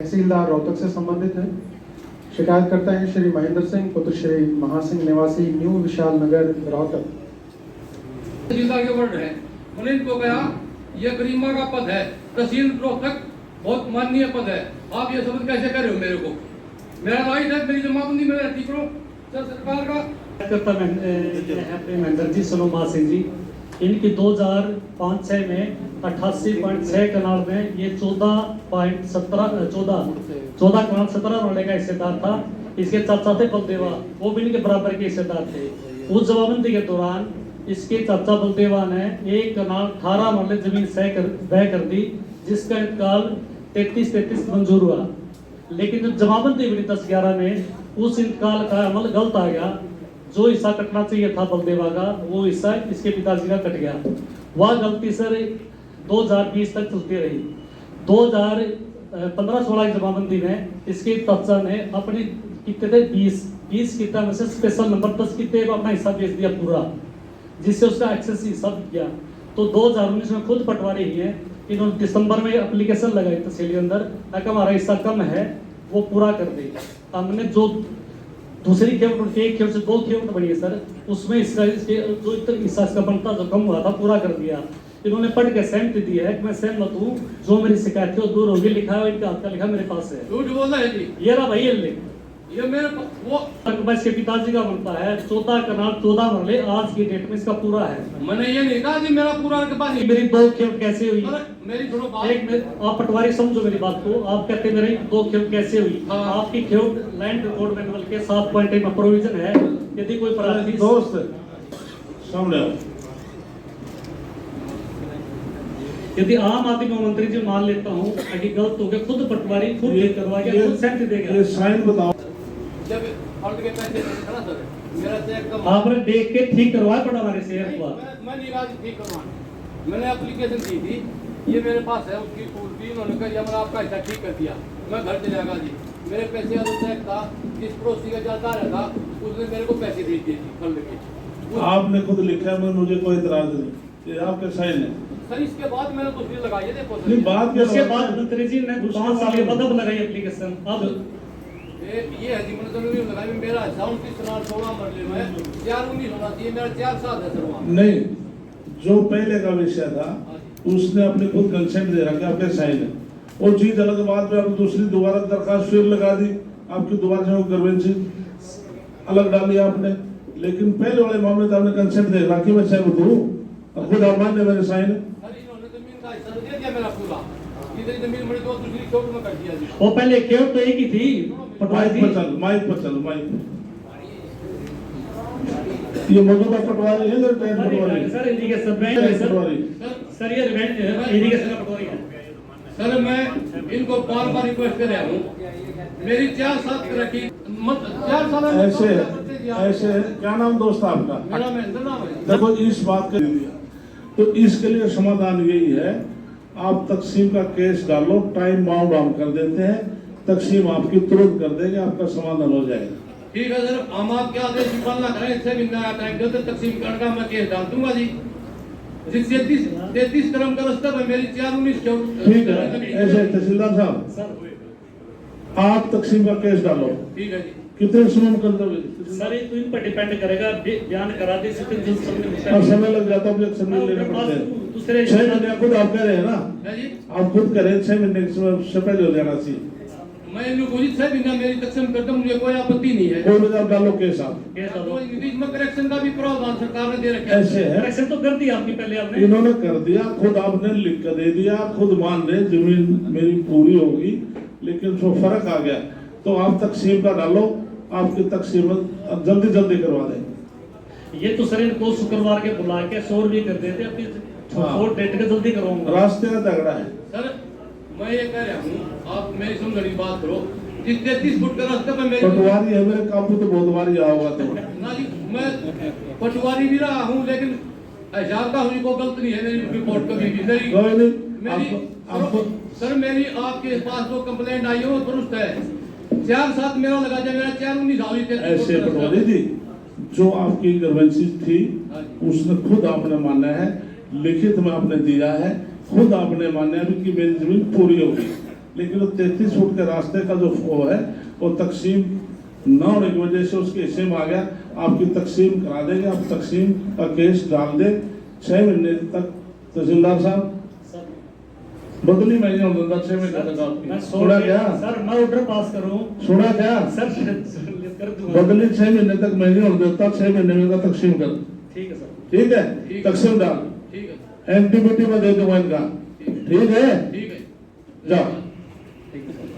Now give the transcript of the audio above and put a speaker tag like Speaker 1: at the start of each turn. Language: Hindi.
Speaker 1: तहसीलदार रोहतक से संबंधित है। शिकायत करता है श्री महेंद्र सिंह पुत्र श्री महासिंह निवासी न्यू विशाल नगर रोहतक।
Speaker 2: तहसीलदार के वर्ड है, मैंने इनको कहा यह गरिमा का पद है, तहसील रोहतक बहुत माननीय पद है, आप ये शब्द कैसे कर रहे हो मेरे को? मेरा राइट है, मेरी जमाबंदी मेरा ठीक करो सर सरकार का।
Speaker 3: महेंद्र जी सोनोमा सिंह जी, इनकी 2005-06 में 88.6 कनाल में ये 14 कनाल 17 रोले का हिस्सेदार था। इसके चाचा थे बलदेवा, वो भी इनके बराबर के हिस्सेदार थे। उस जमाबंदी के दौरान इसके चाचा बलदेवा ने 1 कनाल 18 रोले जमीन बह कर दी, जिसका इंतकाल 33 मंजूर हुआ। लेकिन जब जमाबंदी बनी 10/11 में, उस इंतकाल का अमल गलत आ गया। जो हिस्सा कटना चाहिए था बलदेवा का, वो हिस्सा इसके पिताजी का कट गया। वह गलती सर 2020 तक चलती रही। 2015-16 की जमाबंदी में इसके चाचा ने अपने कितने थे 20 किता में से स्पेशल नंबर 10 किते अपना हिस्सा बेच दिया पूरा, जिससे उसका एक्सेस हिस्सा किया। तो 2019 में खुद पटवारी ही है, इन्होंने दिसंबर में एप्लीकेशन लगाई तहसील के अंदर ताकि हमारा हिस्सा कम है वो पूरा कर दे। हमने जो दूसरी खेवट 1 खेवट से 2 खेवट बनी है सर, उसमें इसका जो हिस्सा इसका बनता जो कम हुआ था पूरा कर दिया। इन्होंने पढ़ के सहमति दी है कि मैं सहमत हूँ, जो मेरी शिकायत थी वो दूर होगी। लिखा है इनका हाथ का लिखा मेरे पास है।
Speaker 2: झूठ बोल रहे हैं जी,
Speaker 3: ये रहा भाई लिख,
Speaker 2: ये मेरे वो
Speaker 3: इसके पिताजी का बनता है 14 कनाल 14 मरले, आज की डेट में इसका पूरा है।
Speaker 2: मैंने ये नहीं कहा कि मेरा पूरा के पास
Speaker 3: मेरी 2 खेवट कैसे हुई?
Speaker 2: मेरी सुनो बात,
Speaker 3: एक मिनट आप पटवारी समझो मेरी बात को। आप कहते मेरी 2 खेवट कैसे हुई?
Speaker 2: हाँ।
Speaker 3: आपकी खेवट लैंड रिकॉर्ड मैनुअल के 7.1 में प्रोविजन है, यदि कोई प्रार्थी
Speaker 4: दोस्त सामने आओ।
Speaker 3: यदि आम आदमी को मंत्री जी मान लेता हूँ कि गलत हो गया, खुद पटवारी खुद ठीक करवा के खुद सहमति देगा।
Speaker 4: ये साइन बताओ।
Speaker 2: जब फर्द के पैसे खड़ा सर मेरा चेक का
Speaker 3: आपने देख के ठीक करवाया पटवारी से एक बार?
Speaker 2: मैं नहीं कहा ठीक करवाना, मैंने एप्लीकेशन दी थी, ये मेरे पास है उसकी पूर्ति। उन्होंने कहा जब आपका हिस्सा ठीक कर दिया मैं घर चले जाऊंगा जी। मेरे पैसे का जो चेक था, जिस पड़ोसी का चलता रहता उसने मेरे को पैसे भेज दिए थी फर्द के।
Speaker 4: आपने खुद लिखा है, मुझे कोई इतराज नहीं, ये आपके साइन है
Speaker 2: सर। इसके बाद मैंने दूसरी लगाई है, देखो
Speaker 4: नहीं बात क्या
Speaker 3: उसके बाद मंत्री जी ने 5 साल के बाद लगाई एप्लीकेशन। अब
Speaker 2: ये है जी, मैंने तो नहीं लगाई। मेरा हिस्सा 29-16 मरले में 4-19 होना चाहिए, मेरा 4 साल है सर वहाँ।
Speaker 4: नहीं, जो पहले का विषय था उसने अपने खुद कंसेंट दे रखा, आपके साइन है। और चीज अलग बात में आप दूसरी दोबारा दरखास्त फिर लगा दी, आपकी दोबारा से गवर्नेंसी अलग डाली आपने। लेकिन पहले वाले मामले तो आपने कंसेंट दे रखा कि मैं सहमत हूँ, खुद आप मान मेरे साइन है।
Speaker 2: जमीन का हिस्सा दे दिया मेरा पूरा, इधर जमीन मेरी तो दूसरी खेवट में कर दिया जी।
Speaker 3: वो पहले खेवट तो एक ही थी पटवारी जी।
Speaker 4: माइक पर चलो माइक। ये मौजूदा पटवारी है पटवारी
Speaker 3: सर इरिगेशन में सर ये इरिगेशन का पटवारी है
Speaker 2: सर। मैं इनको बार रिक्वेस्ट कर रहा हूँ, मेरी 4 साल तरक्की मत 4 साल
Speaker 4: ऐसे क्या नाम दोस्त आपका?
Speaker 2: मेरा महेंद्र नाम है।
Speaker 4: देखो इस बात के लिए तो इसके लिए समाधान यही है, आप तकसीम का केस डालो, टाइम बाउंड डाउन कर देते हैं, तकसीम आपकी तुरंत कर देंगे, आपका समाधान हो जाएगा।
Speaker 2: ठीक है सर, हम आपके आदेश की पालना करें, इससे भी नया टाइम देते तकसीम करने का मैं केस डाल दूंगा जी। 33 क्रम का रास्ता है, मेरी 4-19
Speaker 4: ठीक है। ऐसे तहसीलदार साहब आप तकसीम का केस डालो।
Speaker 2: ठीक है जी।
Speaker 4: कितने समय में कर दोगे?
Speaker 3: सर ये तो इन पर डिपेंड करेगा, बयान करा दे सकते
Speaker 4: समय लग जाता है, समय लेना पड़ता है।
Speaker 3: दूसरे
Speaker 4: 6 महीने खुद आप कह रहे हैं ना,
Speaker 2: है जी,
Speaker 4: आप खुद करें 6 महीने से पहले हो जाना चाहिए।
Speaker 2: मैं इनको कोशिश से बिना मेरी तकसीम करता हूं, मुझे कोई आपत्ति नहीं है।
Speaker 4: कोई बजा डालो केस आप।
Speaker 2: तो इसमें करेक्शन का भी प्रावधान सरकार ने दे रखा है।
Speaker 4: ऐसे है,
Speaker 3: करेक्शन तो कर दिया आपने पहले, आपने
Speaker 4: इन्होंने कर दिया, खुद आपने लिख कर दे दिया, खुद मान रहे जमीन मेरी पूरी होगी, लेकिन उसमें फर्क आ गया। तो आप तकसीम का डालो, आपकी तकसीम जल्दी करवा दें।
Speaker 3: ये तो सर इनको शुक्रवार के बुला के 100 भी कर देते, अपनी छोट डेट के जल्दी करवाऊंगा।
Speaker 4: रास्ते का तगड़ा है
Speaker 2: सर। मैं ये कह रहा हूँ, आप मेरी समझने की बात करो, जिस 33 फुट का रास्ता पे मेरी
Speaker 4: पटवारी है मेरे काबू तो बहुत बार आओगा तो
Speaker 2: ना जी, मैं पटवारी भी रहा हूँ, लेकिन हिसाब का हुई को गलत नहीं है मेरी रिपोर्ट कभी भी। मेरी
Speaker 4: कोई नहीं,
Speaker 2: मेरी
Speaker 4: आपको
Speaker 2: सर मेरी आपके पास जो कंप्लेंट आई है वो दुरुस्त है। 4 साल मेरा लगा जाए, मेरा 4-19 साल हुई।
Speaker 4: ऐसे पटवारी जी, जो आपकी गवर्नेंसी थी उसने खुद आपने माना है, लिखित में आपने दिया है, खुद आपने माना है कि मेरी जमीन पूरी होगी, लेकिन वो 33 फुट के रास्ते का जो वो है वो तकसीम न होने की वजह से उसके हिस्से में आ गया। आपकी तकसीम करा देंगे, आप तकसीम का केस डाल दें 6 महीने तक। तहसीलदार साहब
Speaker 3: सर
Speaker 4: बदली महीने और 6 महीने तक
Speaker 3: मैं
Speaker 4: आपकी सुना क्या?
Speaker 3: सर मैं ऑर्डर पास करूं
Speaker 4: सुना क्या?
Speaker 3: सर कर दूंगा।
Speaker 4: बदली 6 महीने तक मैं नहीं होने देता, 6 महीने में का तकसीम कर।
Speaker 3: ठीक है सर।
Speaker 4: ठीक है,
Speaker 2: ठीक है।
Speaker 4: तकसीम डाल,
Speaker 2: ठीक है
Speaker 4: एंटीबिटी में दे दूंगा इनका। ठीक है,
Speaker 2: ठीक है
Speaker 4: जाओ।
Speaker 3: ठीक है सर।